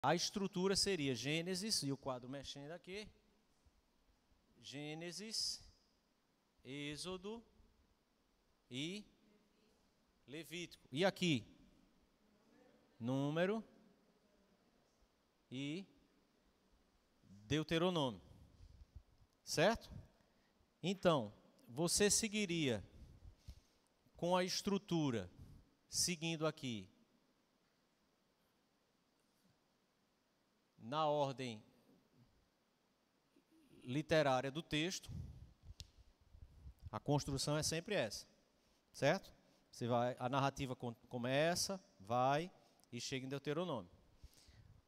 A estrutura seria Gênesis, e o quadro mexendo aqui, Gênesis, Êxodo e Levítico. E aqui? Número e Deuteronômio. Certo? Então, você seguiria com a estrutura, seguindo aqui, na ordem literária do texto. A construção é sempre essa, certo? Você vai, a narrativa começa, vai e chega em Deuteronômio.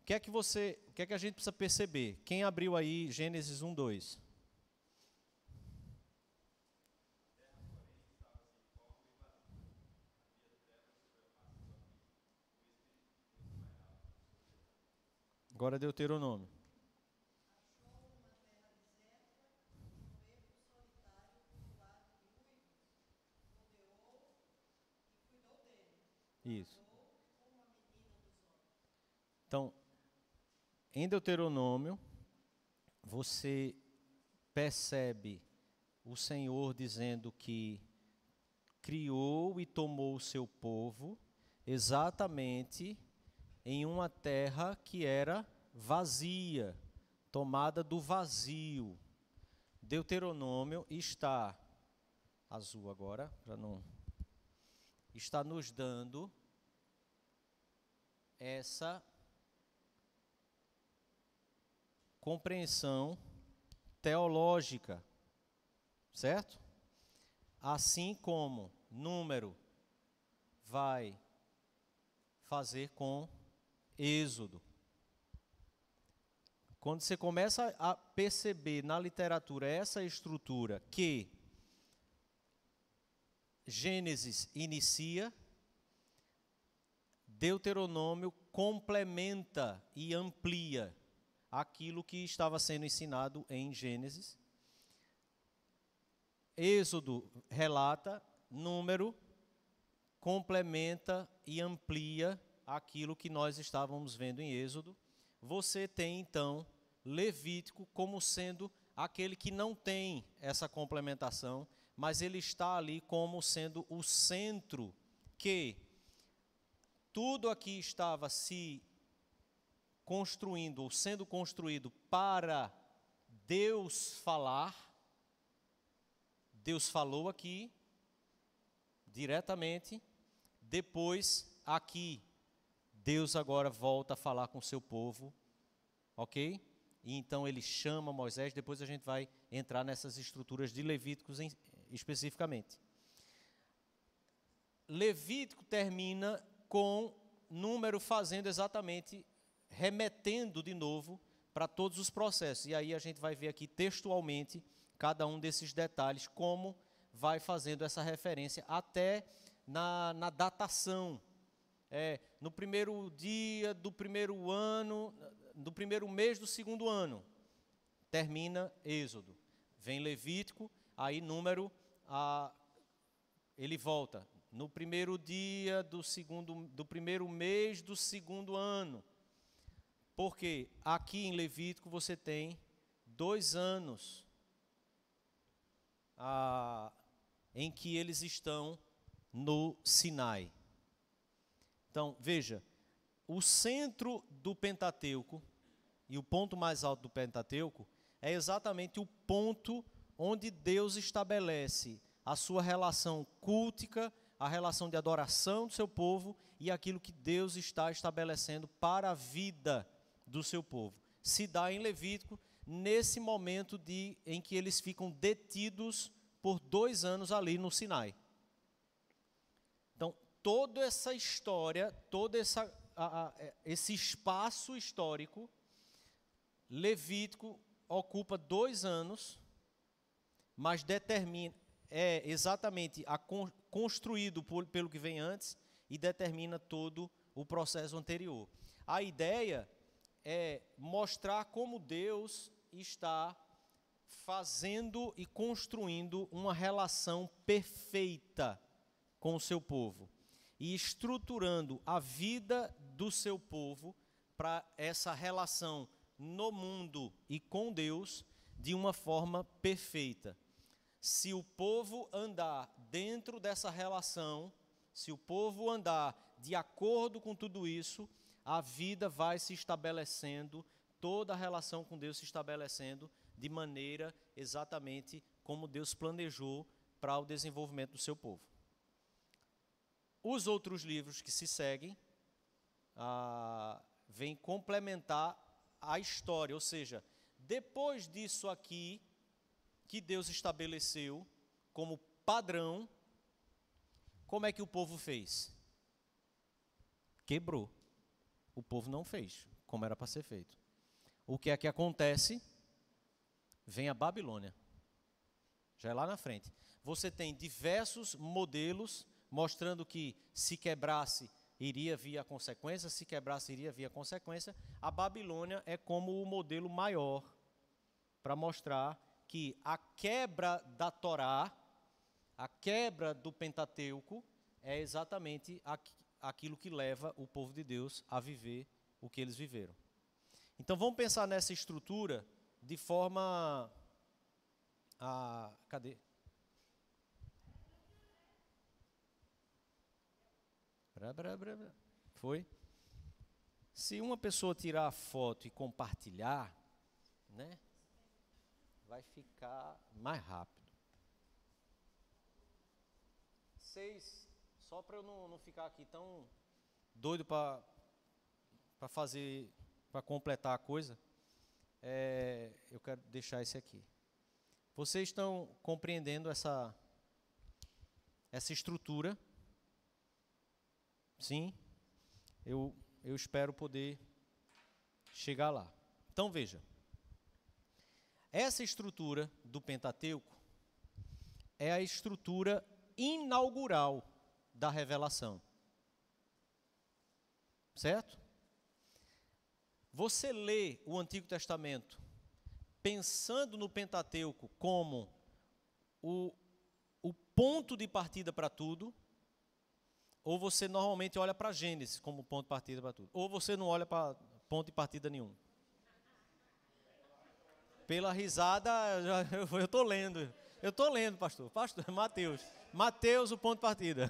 O que é que a gente precisa perceber? Quem abriu aí Gênesis 1, 2? Agora Deuteronômio. Isso. Então, em Deuteronômio, você percebe o Senhor dizendo que criou e tomou o seu povo exatamente em uma terra que era vazia, tomada do vazio. Deuteronômio está, azul agora, para não... está nos dando essa compreensão teológica, certo? Assim como Número vai fazer com Êxodo. Quando você começa a perceber na literatura essa estrutura que Gênesis inicia, Deuteronômio complementa e amplia aquilo que estava sendo ensinado em Gênesis. Êxodo relata, Número complementa e amplia aquilo que nós estávamos vendo em Êxodo. Você tem, então, Levítico como sendo aquele que não tem essa complementação, mas ele está ali como sendo o centro que tudo aqui estava se construindo, ou sendo construído para Deus falar. Deus falou aqui, diretamente. Depois, aqui, Deus agora volta a falar com o seu povo, ok? E então ele chama Moisés, depois a gente vai entrar nessas estruturas de Levíticos especificamente. Levítico termina com Número fazendo exatamente, remetendo de novo para todos os processos. E aí a gente vai ver aqui textualmente cada um desses detalhes, como vai fazendo essa referência até na datação. No primeiro dia do primeiro ano, do primeiro mês do segundo ano, termina Êxodo. Vem Levítico, aí Número, ele volta. No primeiro dia do primeiro mês do segundo ano. Porque aqui em Levítico você tem 2 anos em que eles estão no Sinai. Então, veja, o centro do Pentateuco e o ponto mais alto do Pentateuco é exatamente o ponto onde Deus estabelece a sua relação cultica, a relação de adoração do seu povo e aquilo que Deus está estabelecendo para a vida do seu povo. Se dá em Levítico, nesse momento em que eles ficam detidos por 2 anos ali no Sinai. Então, toda essa história, todo esse espaço histórico, Levítico ocupa 2 anos, mas é exatamente construído pelo que vem antes e determina todo o processo anterior. A ideia é mostrar como Deus está fazendo e construindo uma relação perfeita com o seu povo e estruturando a vida do seu povo para essa relação no mundo e com Deus de uma forma perfeita. Se o povo andar dentro dessa relação, se o povo andar de acordo com tudo isso, a vida vai se estabelecendo, toda a relação com Deus se estabelecendo de maneira exatamente como Deus planejou para o desenvolvimento do seu povo. Os outros livros que se seguem vêm complementar a história, ou seja, depois disso aqui, que Deus estabeleceu como padrão, como é que o povo fez? Quebrou. O povo não fez como era para ser feito. O que é que acontece? Vem a Babilônia. Já é lá na frente. Você tem diversos modelos mostrando que se quebrasse, iria vir a consequência, se quebrasse, iria vir a consequência. A Babilônia é como o modelo maior para mostrar que a quebra da Torá, a quebra do Pentateuco, é exatamente aquilo que leva o povo de Deus a viver o que eles viveram. Então vamos pensar nessa estrutura de forma cadê? Foi? Se uma pessoa tirar a foto e compartilhar, né, vai ficar mais rápido. 6, só para eu não ficar aqui tão doido para fazer, para completar a coisa, eu quero deixar esse aqui. Vocês estão compreendendo essa estrutura? Sim? Eu espero poder chegar lá. Então veja, essa estrutura do Pentateuco é a estrutura inaugural da revelação. Certo? Você lê o Antigo Testamento pensando no Pentateuco como o ponto de partida para tudo, ou você normalmente olha para Gênesis como ponto de partida para tudo, ou você não olha para ponto de partida nenhum. Pela risada, eu estou lendo, pastor, Mateus, o ponto de partida,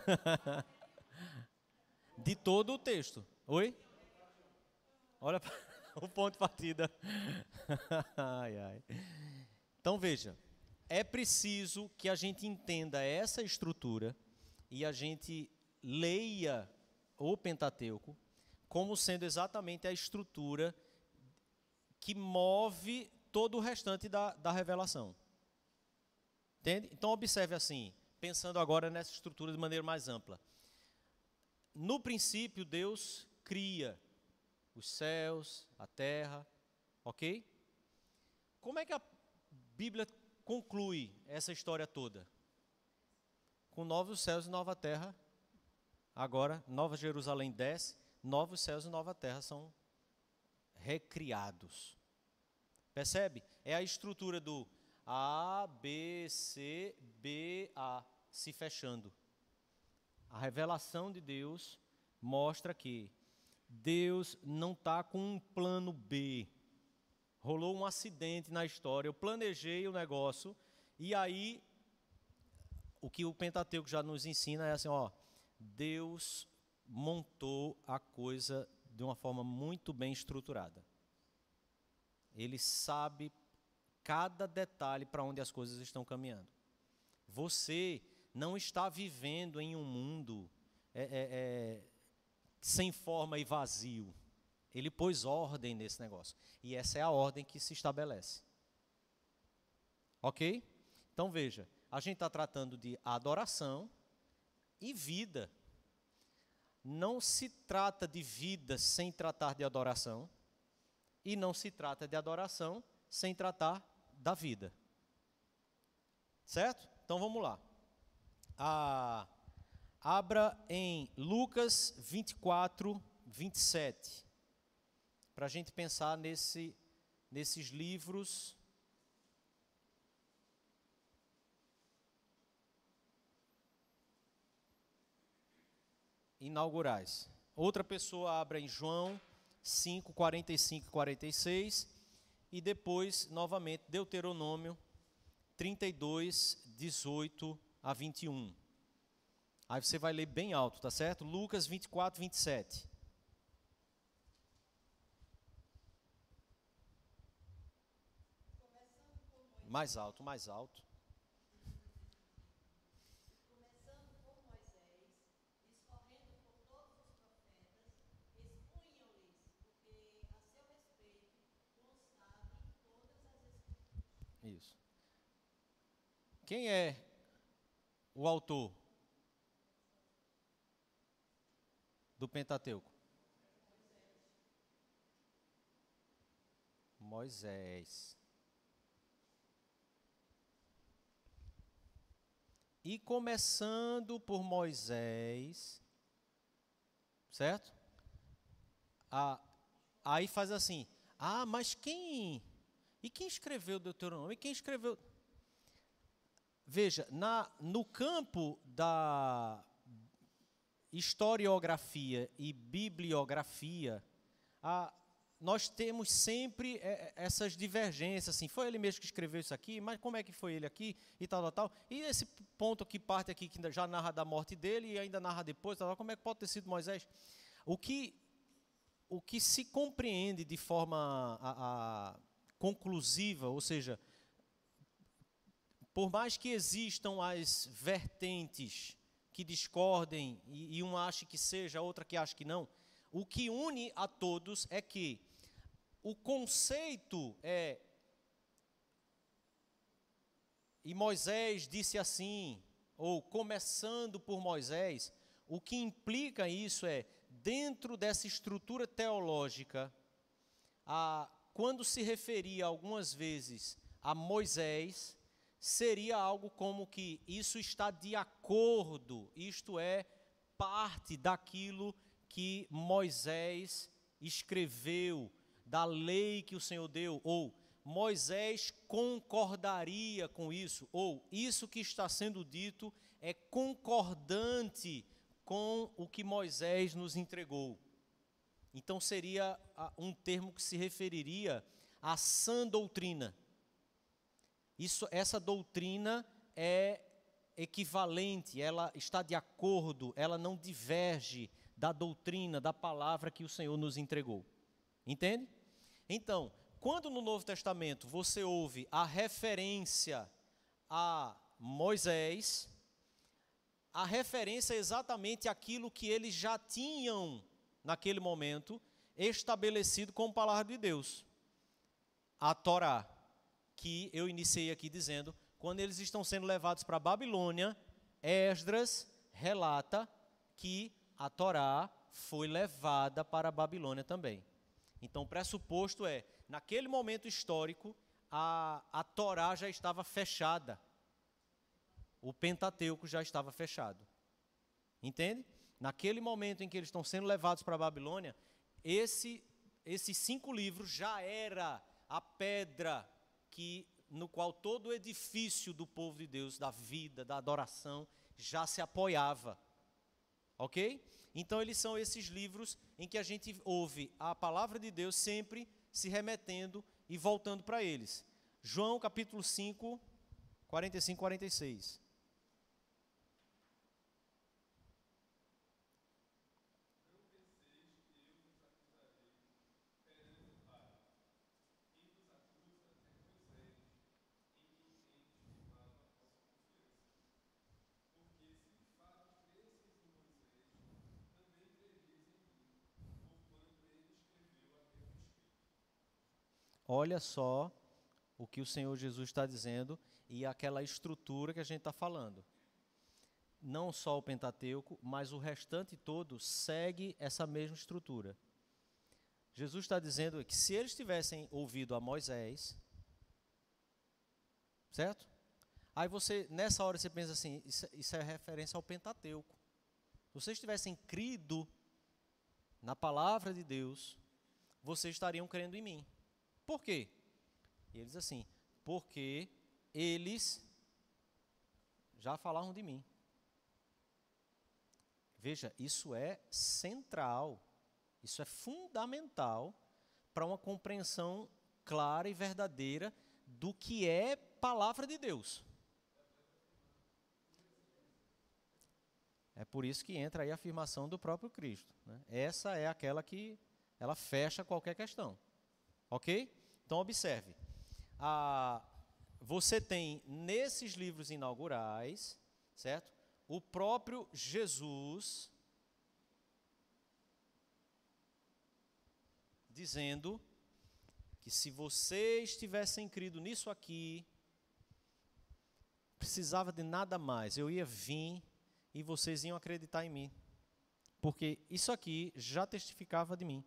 de todo o texto, oi? Olha para o ponto de partida, ai. Então veja, é preciso que a gente entenda essa estrutura e a gente leia o Pentateuco como sendo exatamente a estrutura que move todo o restante da revelação. Entende? Então observe assim, pensando agora nessa estrutura de maneira mais ampla. No princípio, Deus cria os céus, a terra, ok? Como é que a Bíblia conclui essa história toda? Com novos céus e nova terra. Agora, Nova Jerusalém desce, novos céus e nova terra são recriados. Percebe? É a estrutura do A, B, C, B, A, se fechando. A revelação de Deus mostra que Deus não está com um plano B. Rolou um acidente na história, eu planejei o negócio, e aí, o que o Pentateuco já nos ensina é assim, Deus montou a coisa de uma forma muito bem estruturada. Ele sabe cada detalhe para onde as coisas estão caminhando. Você não está vivendo em um mundo sem forma e vazio. Ele pôs ordem nesse negócio. E essa é a ordem que se estabelece. Ok? Então veja, a gente está tratando de adoração e vida. Não se trata de vida sem tratar de adoração. E não se trata de adoração sem tratar da vida. Certo? Então vamos lá. Abra em Lucas 24, 27. Para a gente pensar nesses livros inaugurais. Outra pessoa abra em João 5, 45 e 46, e depois, novamente, Deuteronômio 32, 18 a 21. Aí você vai ler bem alto, tá certo? Lucas 24, 27. Mais alto, mais alto. Começando por Moisés, discorrendo por todos os profetas, expunham-lhes, porque a seu respeito constavam todas as escrituras. Isso. Quem é o autor do Pentateuco? Moisés. E começando por Moisés, certo? Aí faz assim, mas quem? E quem escreveu Deuteronômio? E quem escreveu? Veja, no campo da historiografia e bibliografia, nós temos sempre essas divergências, assim, foi ele mesmo que escreveu isso aqui, mas como é que foi ele aqui, e tal, tal, tal. E esse ponto que parte aqui, que já narra da morte dele, e ainda narra depois, tal, tal, como é que pode ter sido Moisés? O que se compreende de forma conclusiva, ou seja, por mais que existam as vertentes que discordem, e uma ache que seja, a outra que ache que não, o que une a todos é que o conceito e Moisés disse assim, ou começando por Moisés, o que implica isso é, dentro dessa estrutura teológica, quando se referia algumas vezes a Moisés, seria algo como que isso está de acordo, isto é, parte daquilo que Moisés escreveu, da lei que o Senhor deu, ou Moisés concordaria com isso, ou isso que está sendo dito é concordante com o que Moisés nos entregou. Então seria um termo que se referiria à sã doutrina. Essa doutrina é equivalente, ela está de acordo, ela não diverge da doutrina, da palavra que o Senhor nos entregou. Entende? Então, quando no Novo Testamento você ouve a referência a Moisés, a referência é exatamente aquilo que eles já tinham, naquele momento, estabelecido como palavra de Deus. A Torá, que eu iniciei aqui dizendo, quando eles estão sendo levados para a Babilônia, Esdras relata que a Torá foi levada para a Babilônia também. Então, o pressuposto é, naquele momento histórico, a Torá já estava fechada. O Pentateuco já estava fechado. Entende? Naquele momento em que eles estão sendo levados para a Babilônia, esses 5 livros já era a pedra no qual todo o edifício do povo de Deus, da vida, da adoração, já se apoiava. Ok? Então, eles são esses livros em que a gente ouve a palavra de Deus sempre se remetendo e voltando para eles. João capítulo 5, 45 e 46. Olha só o que o Senhor Jesus está dizendo e aquela estrutura que a gente está falando. Não só o Pentateuco, mas o restante todo segue essa mesma estrutura. Jesus está dizendo que se eles tivessem ouvido a Moisés, certo? Aí nessa hora você pensa assim, isso é referência ao Pentateuco. Se vocês tivessem crido na palavra de Deus, vocês estariam crendo em mim. Por quê? E ele diz assim, porque eles já falaram de mim. Veja, isso é central. Isso é fundamental para uma compreensão clara e verdadeira do que é palavra de Deus. É por isso que entra aí a afirmação do próprio Cristo, né? Essa é aquela que ela fecha qualquer questão. Ok? Então observe. Você tem nesses livros inaugurais, certo? O próprio Jesus dizendo que se vocês tivessem crido nisso aqui, precisava de nada mais, eu ia vir e vocês iam acreditar em mim, porque isso aqui já testificava de mim.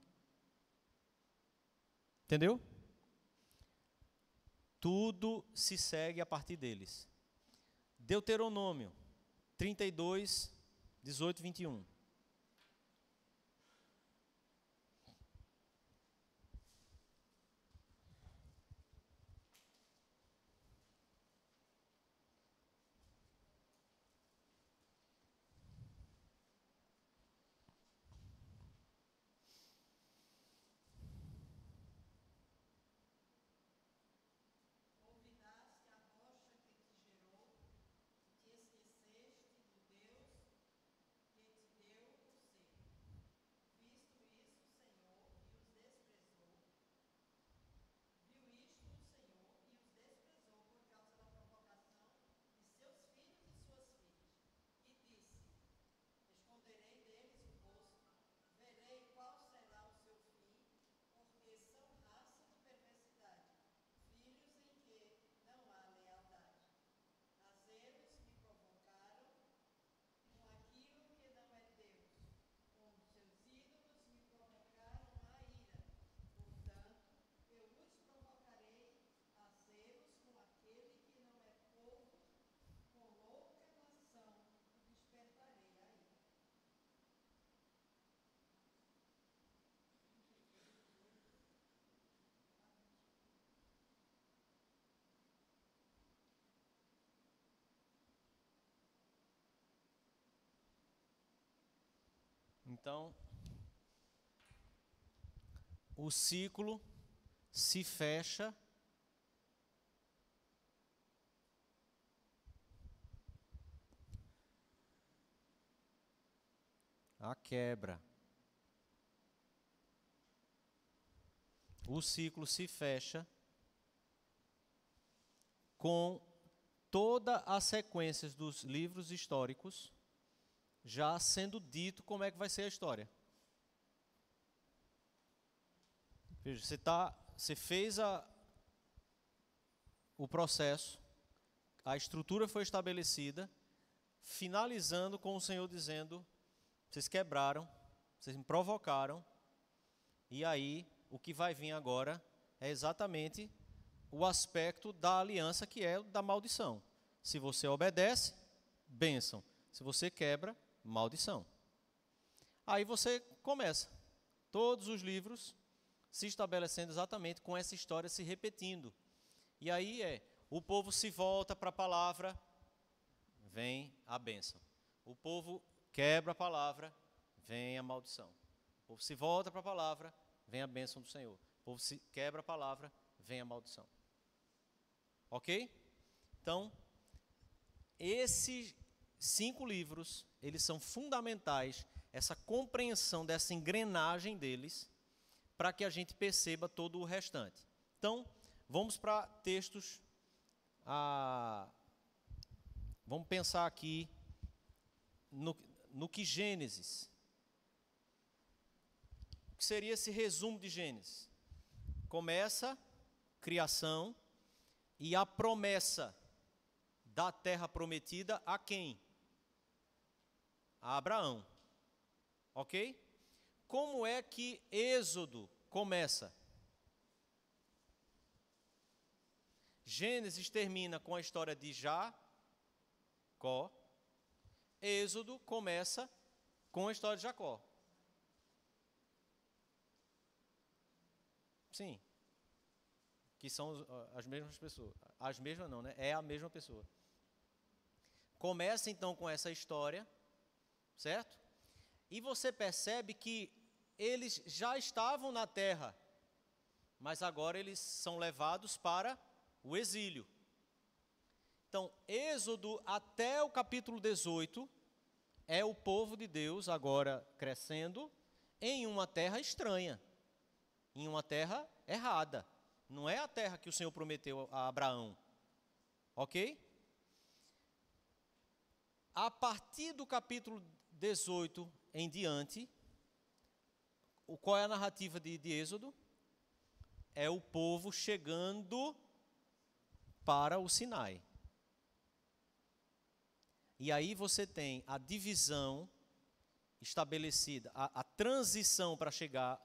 Entendeu? Tudo se segue a partir deles. Deuteronômio 32, 18, 21. Olvidaste a rocha que te gerou, e te esqueceste do Deus que te deu o ser. Visto isso, o Senhor, e os desprezou. Viu isto o Senhor e os desprezou por causa da provocação de seus filhos e suas filhas. E disse: esconderei deles o rosto, verei qual será o seu fim, porque são raça de perversidade, filhos em que não há lealdade. Azeros me provocaram com aquilo que não é Deus, com seus ídolos me provocaram a ira. Portanto, eu os provocarei a zeros com aquele que não é povo, com louca nação despertarei a ira. Então, o ciclo se fecha a quebra. O ciclo se fecha com toda a sequência dos livros históricos já sendo dito como é que vai ser a história. Veja, você fez o processo, a estrutura foi estabelecida, finalizando com o Senhor dizendo: vocês quebraram, vocês me provocaram, e aí o que vai vir agora é exatamente o aspecto da aliança, que é o da maldição. Se você obedece, bênção. Se você quebra, maldição. Aí você começa. Todos os livros se estabelecendo exatamente com essa história se repetindo. E aí o povo se volta para a palavra, vem a bênção. O povo quebra a palavra, vem a maldição. O povo se volta para a palavra, vem a bênção do Senhor. O povo se quebra a palavra, vem a maldição. Ok? Então, esses 5 livros, eles são fundamentais, essa compreensão dessa engrenagem deles, para que a gente perceba todo o restante. Então, vamos para textos. Vamos pensar aqui no que Gênesis. O que seria esse resumo de Gênesis? Começa criação e a promessa da terra prometida a quem? A Abraão. Ok? Como é que Êxodo começa? Gênesis termina com a história de Jacó. Êxodo começa com a história de Jacó. Sim. Que são as mesmas pessoas. As mesmas não, né? É a mesma pessoa. Começa então com essa história, certo? E você percebe que eles já estavam na terra, mas agora eles são levados para o exílio. Então, Êxodo até o capítulo 18 é o povo de Deus agora crescendo em uma terra estranha, em uma terra errada. Não é a terra que o Senhor prometeu a Abraão, ok? A partir do capítulo 18 em diante, qual é a narrativa de Êxodo? É o povo chegando para o Sinai. E aí você tem a divisão estabelecida, a transição para chegar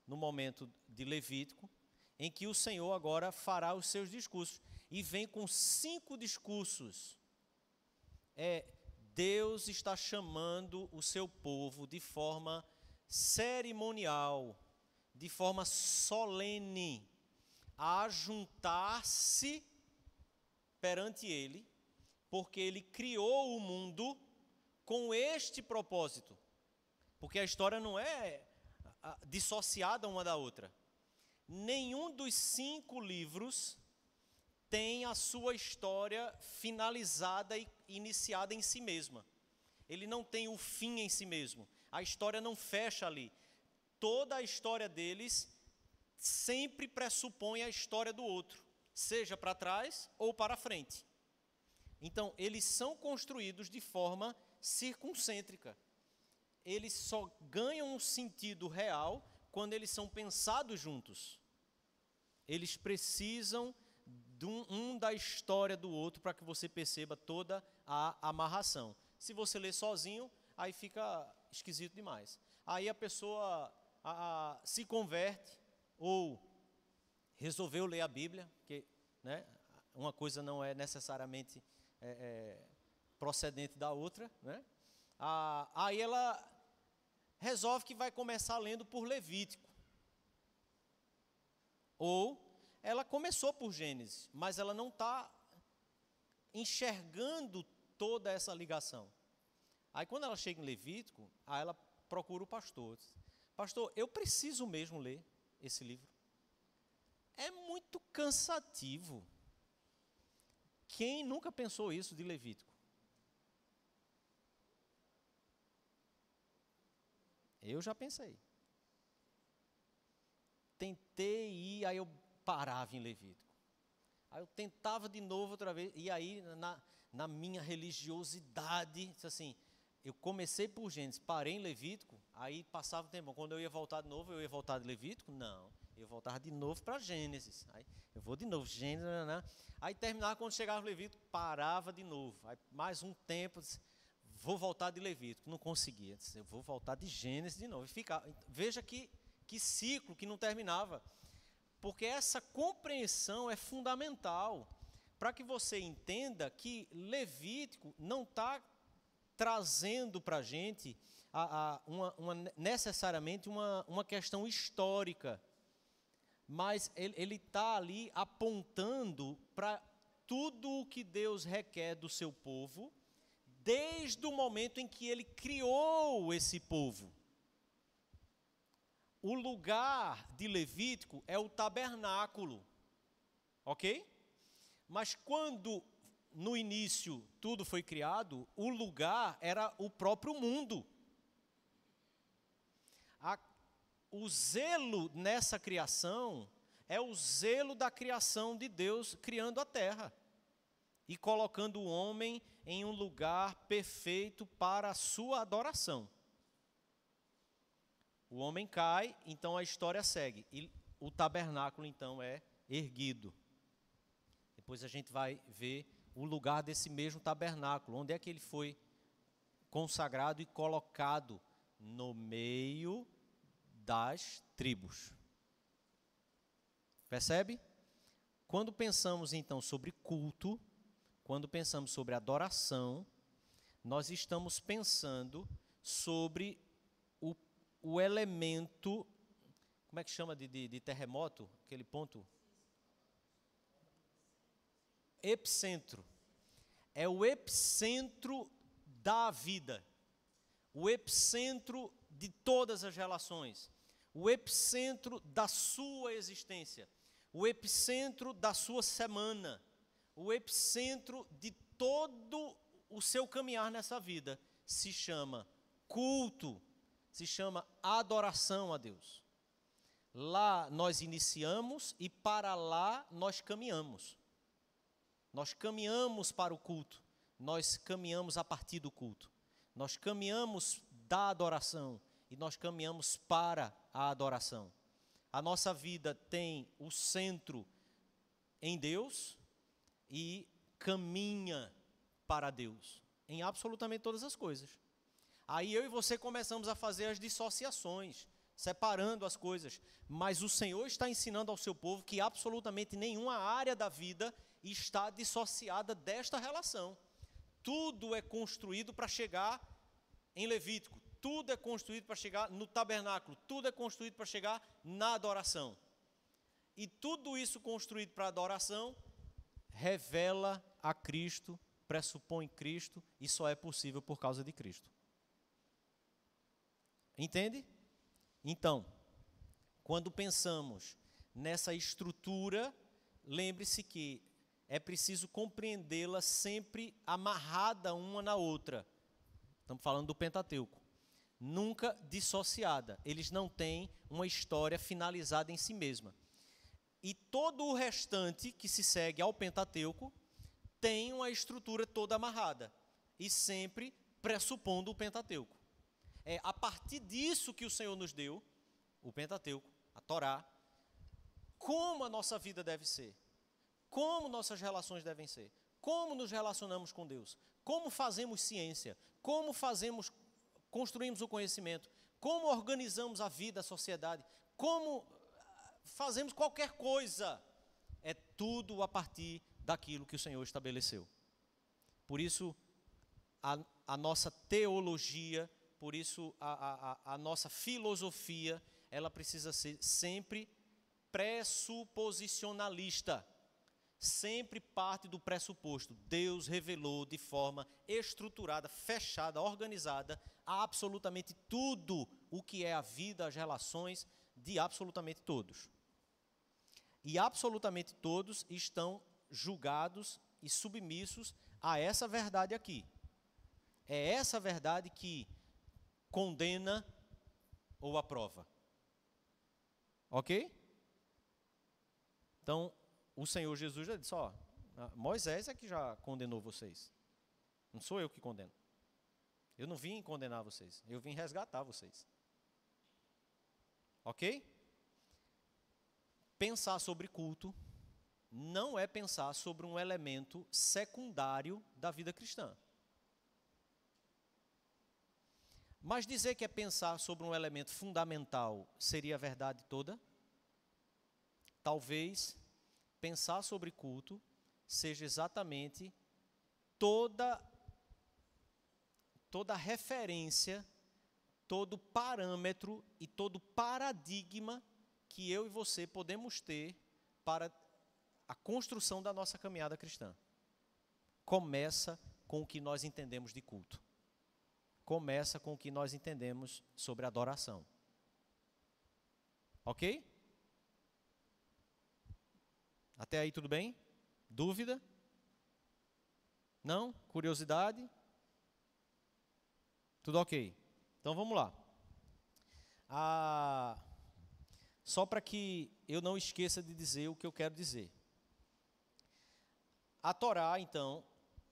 no momento de Levítico, em que o Senhor agora fará os seus discursos. E vem com 5 discursos. Deus está chamando o seu povo de forma cerimonial, de forma solene, a juntar-se perante Ele, porque Ele criou o mundo com este propósito. Porque a história não é dissociada uma da outra. Nenhum dos 5 livros tem a sua história finalizada e iniciada em si mesma. Ele não tem o fim em si mesmo. A história não fecha ali. Toda a história deles sempre pressupõe a história do outro, seja para trás ou para frente. Então, eles são construídos de forma circuncêntrica. Eles só ganham um sentido real quando eles são pensados juntos. Eles precisam de um da história do outro para que você perceba toda a amarração. Se você ler sozinho, aí fica esquisito demais. Aí a pessoa se converte ou resolveu ler a Bíblia, que, né, uma coisa não é necessariamente procedente da outra, né? Aí ela resolve que vai começar lendo por Levítico. Ou ela começou por Gênesis, mas ela não está enxergando toda essa ligação. Aí quando ela chega em Levítico, aí ela procura o pastor. Pastor, eu preciso mesmo ler esse livro. É muito cansativo. Quem nunca pensou isso de Levítico? Eu já pensei. Tentei ir, aí eu parava em Levítico. Aí eu tentava de novo outra vez, e aí na minha religiosidade, disse assim, eu comecei por Gênesis, parei em Levítico, aí passava o tempo, quando eu ia voltar de novo, eu ia voltar de Levítico? Não, eu voltava de novo para Gênesis, aí eu vou de novo, Gênesis, né? Aí terminava, quando chegava no Levítico, parava de novo, aí mais um tempo, disse, vou voltar de Levítico, não conseguia, disse, eu vou voltar de Gênesis de novo, e ficava, veja que ciclo que não terminava, porque essa compreensão é fundamental, para que você entenda que Levítico não está trazendo para a gente necessariamente uma questão histórica, mas ele está ali apontando para tudo o que Deus requer do seu povo, desde o momento em que Ele criou esse povo. O lugar de Levítico é o tabernáculo, ok? Mas quando no início tudo foi criado, o lugar era o próprio mundo. O zelo nessa criação é o zelo da criação de Deus criando a terra e colocando o homem em um lugar perfeito para a sua adoração. O homem cai, então a história segue. E o tabernáculo, então, é erguido. Depois a gente vai ver o lugar desse mesmo tabernáculo. Onde é que ele foi consagrado e colocado? No meio das tribos. Percebe? Quando pensamos, então, sobre culto, quando pensamos sobre adoração, nós estamos pensando sobre o elemento, como é que chama de terremoto? Aquele ponto? Epicentro. É o epicentro da vida. O epicentro de todas as relações. o epicentro da sua existência, o epicentro da sua semana, o epicentro de todo o seu caminhar nessa vida, se chama culto, se chama adoração a Deus. Lá nós iniciamos e para lá nós caminhamos. Nós caminhamos para o culto, nós caminhamos a partir do culto, nós caminhamos da adoração e nós caminhamos para a adoração. A nossa vida tem o centro em Deus e caminha para Deus, em absolutamente todas as coisas. Aí eu e você começamos a fazer as dissociações, separando as coisas, mas o Senhor está ensinando ao seu povo que absolutamente nenhuma área da vida está dissociada desta relação. Tudo é construído para chegar em Levítico, tudo é construído para chegar no tabernáculo, tudo é construído para chegar na adoração. E tudo isso construído para a adoração revela a Cristo, pressupõe Cristo e só é possível por causa de Cristo. Entende? Então, quando pensamos nessa estrutura, lembre-se que é preciso compreendê-la sempre amarrada uma na outra. Estamos falando do Pentateuco. Nunca dissociada. Eles não têm uma história finalizada em si mesma. E todo o restante que se segue ao Pentateuco tem uma estrutura toda amarrada. E sempre pressupondo o Pentateuco. É a partir disso que o Senhor nos deu, o Pentateuco, a Torá, como a nossa vida deve ser, como nossas relações devem ser, como nos relacionamos com Deus, como fazemos ciência, como construímos o conhecimento, como organizamos a vida, a sociedade, como fazemos qualquer coisa. É tudo a partir daquilo que o Senhor estabeleceu. Por isso, a nossa teologia, por isso a nossa filosofia, ela precisa ser sempre pressuposicionalista. Sempre parte do pressuposto. Deus revelou de forma estruturada, fechada, organizada, absolutamente tudo o que é a vida, as relações de absolutamente todos. E absolutamente todos estão julgados e submissos a essa verdade aqui. É essa verdade que condena ou aprova. Ok? Então, o Senhor Jesus já disse, ó, Moisés é que já condenou vocês. Não sou eu que condeno. Eu não vim condenar vocês, eu vim resgatar vocês. Ok? Pensar sobre culto não é pensar sobre um elemento secundário da vida cristã. Mas dizer que é pensar sobre um elemento fundamental seria a verdade toda? Talvez pensar sobre culto seja exatamente toda referência, todo parâmetro e todo paradigma que eu e você podemos ter para a construção da nossa caminhada cristã. Começa com o que nós entendemos de culto. Começa com o que nós entendemos sobre adoração. Ok? Até aí tudo bem? Dúvida? Não? Curiosidade? Tudo ok. Então vamos lá. Só para que eu não esqueça de dizer o que eu quero dizer. A Torá, então,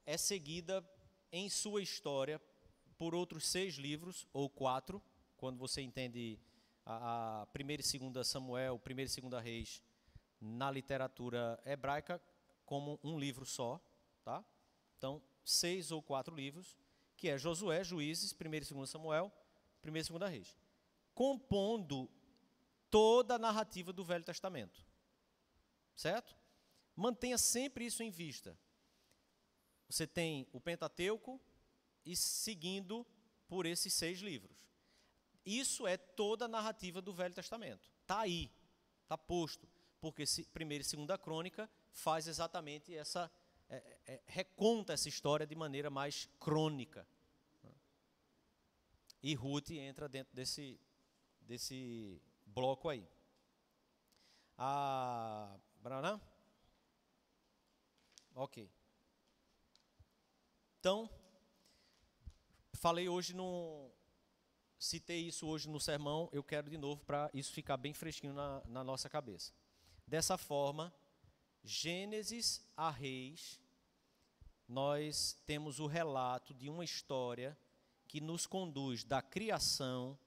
é seguida em sua história por outros 6 livros, ou 4, quando você entende a 1ª e 2ª Samuel, 1ª e 2ª Reis, na literatura hebraica, como um livro só, tá? Então, 6 ou 4 livros, que é Josué, Juízes, 1ª e 2ª Samuel, 1ª e 2ª Reis, compondo toda a narrativa do Velho Testamento, certo? Mantenha sempre isso em vista. Você tem o Pentateuco e seguindo por esses 6 livros. Isso é toda a narrativa do Velho Testamento. Está aí, está posto, porque 1ª e 2ª Crônica faz exatamente essa, reconta essa história de maneira mais crônica. bloco aí. Branham? Ok. Então, citei isso hoje no sermão, eu quero de novo para isso ficar bem fresquinho na nossa cabeça. Dessa forma, Gênesis a Reis, nós temos o relato de uma história que nos conduz da criação,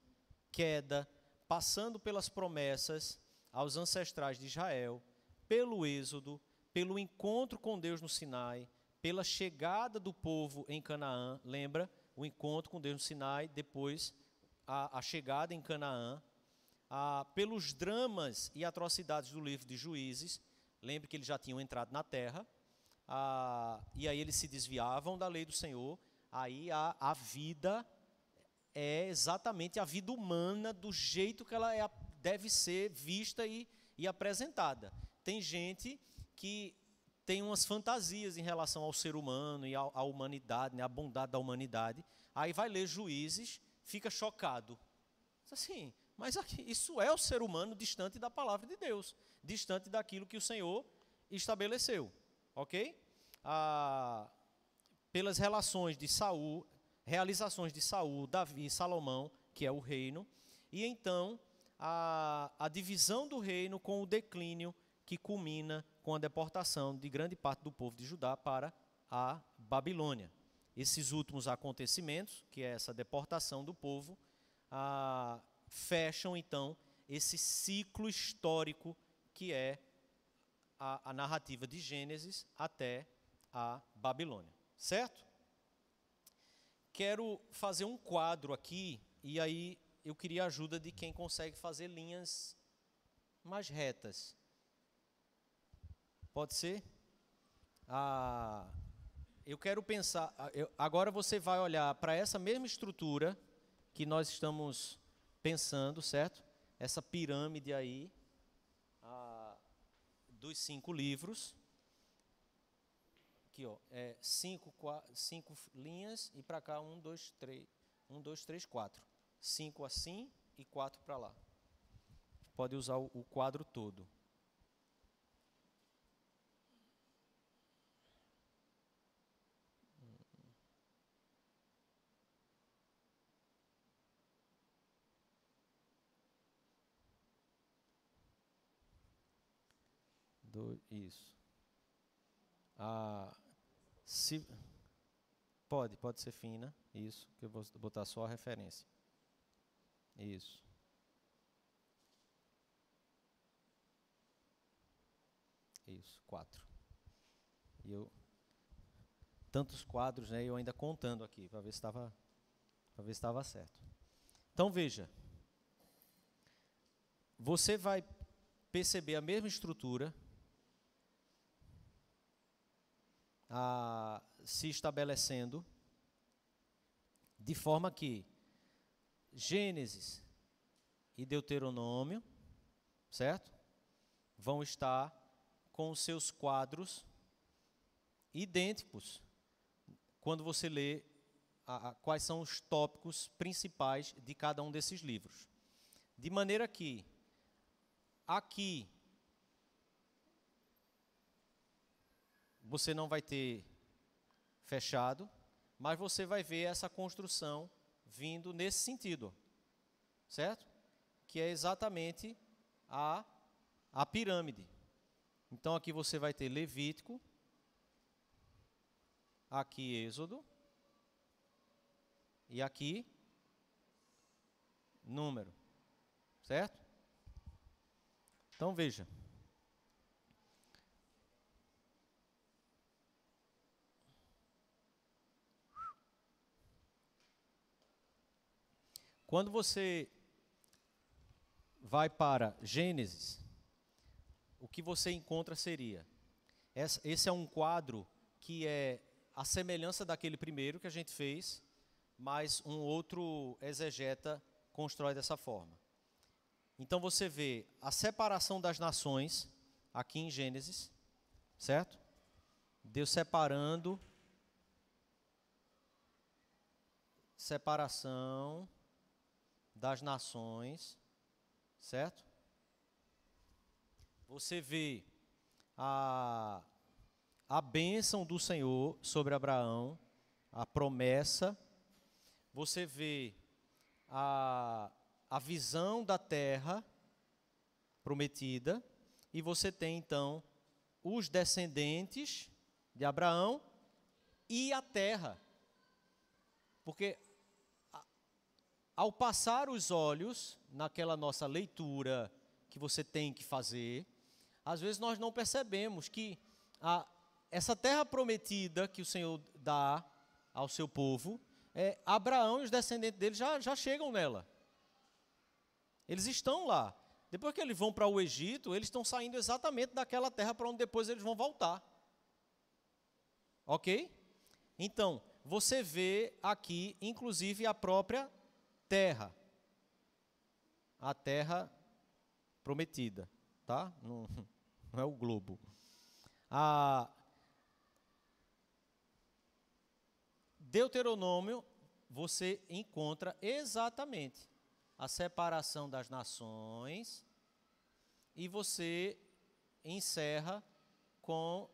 queda, passando pelas promessas aos ancestrais de Israel, pelo êxodo, pelo encontro com Deus no Sinai, pela chegada do povo em Canaã, lembra? O encontro com Deus no Sinai, depois a chegada em Canaã, pelos dramas e atrocidades do livro de Juízes, lembre que eles já tinham entrado na terra, e aí eles se desviavam da lei do Senhor, aí a vida é exatamente a vida humana do jeito que ela deve ser vista e apresentada. Tem gente que tem umas fantasias em relação ao ser humano e à humanidade, né, à bondade da humanidade, aí vai ler Juízes, fica chocado. Assim, mas isso é o ser humano distante da palavra de Deus, distante daquilo que o Senhor estabeleceu, ok? Pelas relações de Saul, realizações de Saul, Davi e Salomão, que é o reino, e então a divisão do reino com o declínio que culmina com a deportação de grande parte do povo de Judá para a Babilônia. Esses últimos acontecimentos, que é essa deportação do povo, fecham então esse ciclo histórico que é a narrativa de Gênesis até a Babilônia, certo? Quero fazer um quadro aqui, e aí eu queria a ajuda de quem consegue fazer linhas mais retas. Pode ser? Eu quero pensar, agora você vai olhar para essa mesma estrutura que nós estamos pensando, certo? Essa pirâmide aí, dos 5 livros. Aqui, ó, 5 linhas e para cá 1, 2, 3, 4. 5 assim e 4 para lá. Pode usar o quadro todo. Isso. Pode ser fina, isso, que eu vou botar só a referência. Isso. Isso, 4. E tantos quadros, né? Eu ainda contando aqui para ver se estava certo. Então veja, você vai perceber a mesma estrutura se estabelecendo, de forma que Gênesis e Deuteronômio, certo? Vão estar com os seus quadros idênticos quando você lê quais são os tópicos principais de cada um desses livros. De maneira que aqui você não vai ter fechado, mas você vai ver essa construção vindo nesse sentido, certo? Que é exatamente a pirâmide. Então aqui você vai ter Levítico, aqui Êxodo, e aqui Número, certo? Então veja. Quando você vai para Gênesis, o que você encontra seria, esse é um quadro que é a semelhança daquele primeiro que a gente fez, mas um outro exegeta constrói dessa forma. Então você vê a separação das nações aqui em Gênesis, certo? Deus separando, separação das nações, certo? Você vê a bênção do Senhor sobre Abraão, a promessa. Você vê a visão da terra prometida. E você tem, então, os descendentes de Abraão e a terra. Porque ao passar os olhos naquela nossa leitura que você tem que fazer, às vezes nós não percebemos que essa terra prometida que o Senhor dá ao seu povo, Abraão e os descendentes dele já chegam nela. Eles estão lá. Depois que eles vão para o Egito, eles estão saindo exatamente daquela terra para onde depois eles vão voltar. Ok? Então, você vê aqui, inclusive, a própria terra. A terra prometida, tá? Não é o globo. Deuteronômio, você encontra exatamente a separação das nações e você encerra com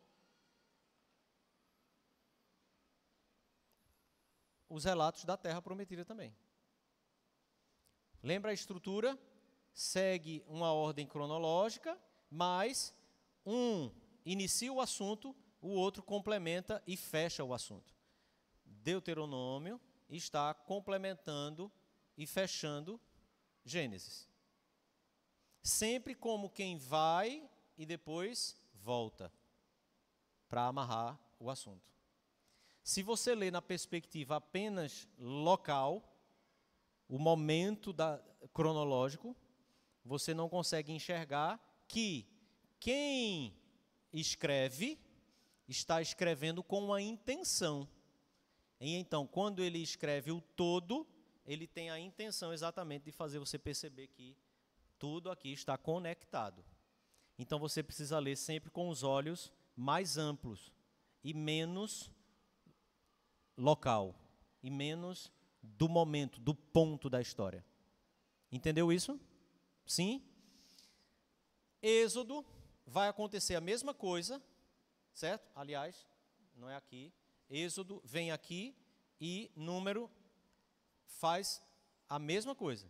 os relatos da terra prometida também. Lembra a estrutura? Segue uma ordem cronológica, mas um inicia o assunto, o outro complementa e fecha o assunto. Deuteronômio está complementando e fechando Gênesis. Sempre como quem vai e depois volta para amarrar o assunto. Se você lê na perspectiva apenas local, o momento cronológico, você não consegue enxergar que quem escreve está escrevendo com uma intenção. E então, quando ele escreve o todo, ele tem a intenção exatamente de fazer você perceber que tudo aqui está conectado. Então, você precisa ler sempre com os olhos mais amplos e menos local, e menos do momento, do ponto da história. Entendeu isso? Sim? Êxodo, vai acontecer a mesma coisa, certo? Aliás, não é aqui. Êxodo vem aqui e Número faz a mesma coisa.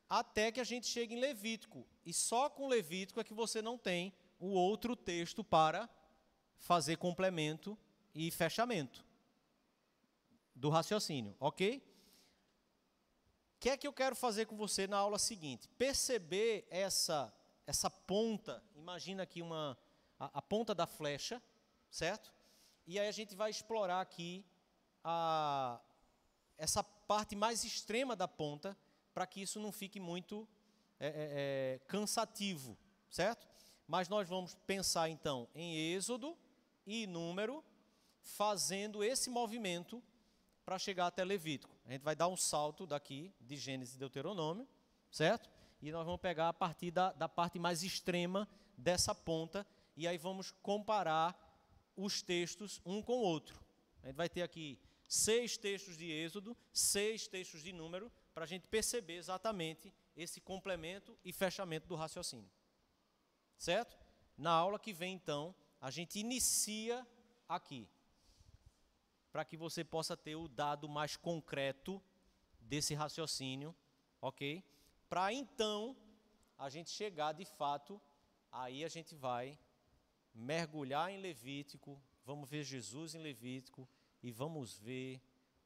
Até que a gente chegue em Levítico. E só com Levítico é que você não tem o outro texto para fazer complemento e fechamento do raciocínio, ok? O que é que eu quero fazer com você na aula seguinte? Perceber essa ponta, imagina aqui a ponta da flecha, certo? E aí a gente vai explorar aqui essa parte mais extrema da ponta, para que isso não fique muito cansativo, certo? Mas nós vamos pensar então em Êxodo e Número, fazendo esse movimento para chegar até Levítico. A gente vai dar um salto daqui, de Gênesis e Deuteronômio, certo? E nós vamos pegar a partir da parte mais extrema dessa ponta, e aí vamos comparar os textos um com o outro. A gente vai ter aqui 6 textos de Êxodo, 6 textos de Número, para a gente perceber exatamente esse complemento e fechamento do raciocínio. Certo? Na aula que vem, então, a gente inicia aqui, para que você possa ter o dado mais concreto desse raciocínio, ok? Para então a gente chegar de fato, aí a gente vai mergulhar em Levítico, vamos ver Jesus em Levítico e vamos ver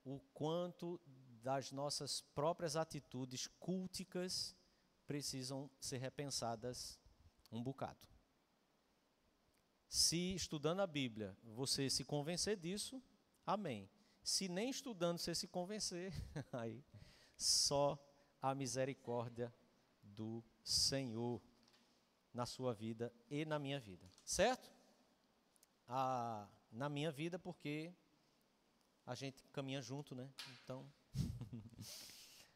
o quanto das nossas próprias atitudes culticas precisam ser repensadas um bocado. Se estudando a Bíblia você se convencer disso, amém. Se nem estudando você se convencer, aí só a misericórdia do Senhor na sua vida e na minha vida, certo? Na minha vida, porque a gente caminha junto, né? Então,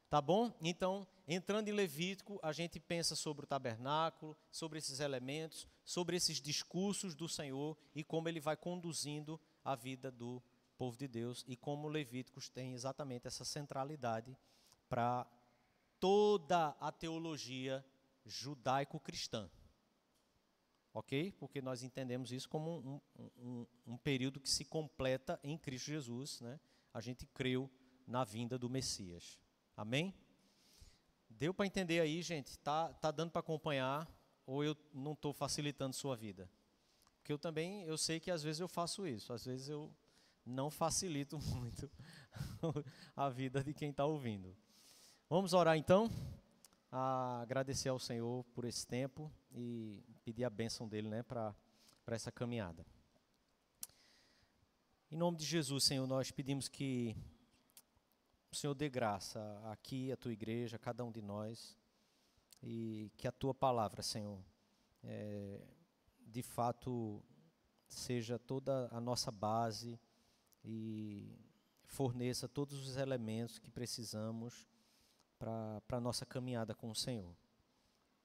tá bom? Então, entrando em Levítico, a gente pensa sobre o tabernáculo, sobre esses elementos, sobre esses discursos do Senhor e como ele vai conduzindo a vida do povo de Deus e como Levíticos tem exatamente essa centralidade para toda a teologia judaico-cristã. Ok? Porque nós entendemos isso como um período que se completa em Cristo Jesus, né? A gente creu na vinda do Messias. Amém? Deu para entender aí, gente? Tá dando para acompanhar ou eu não estou facilitando sua vida? Porque eu sei que às vezes eu faço isso, às vezes eu não facilito muito a vida de quem está ouvindo. Vamos orar então? Agradecer ao Senhor por esse tempo e pedir a bênção dele, né, para essa caminhada. Em nome de Jesus, Senhor, nós pedimos que o Senhor dê graça aqui, à tua igreja, a cada um de nós, e que a tua palavra, Senhor, de fato seja toda a nossa base e forneça todos os elementos que precisamos para a nossa caminhada com o Senhor.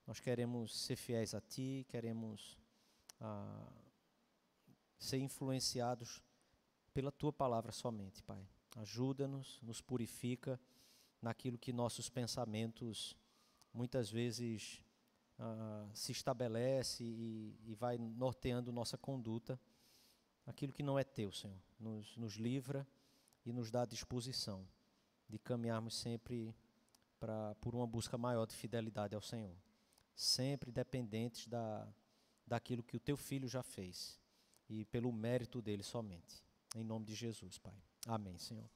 Nós queremos ser fiéis a Ti, queremos ser influenciados pela Tua palavra somente, Pai. Ajuda-nos, nos purifica naquilo que nossos pensamentos muitas vezes se estabelece e vai norteando nossa conduta. Aquilo que não é Teu, Senhor, nos livra e nos dá a disposição de caminharmos sempre por uma busca maior de fidelidade ao Senhor, sempre dependentes daquilo que o Teu Filho já fez e pelo mérito dele somente. Em nome de Jesus, Pai. Amém, Senhor.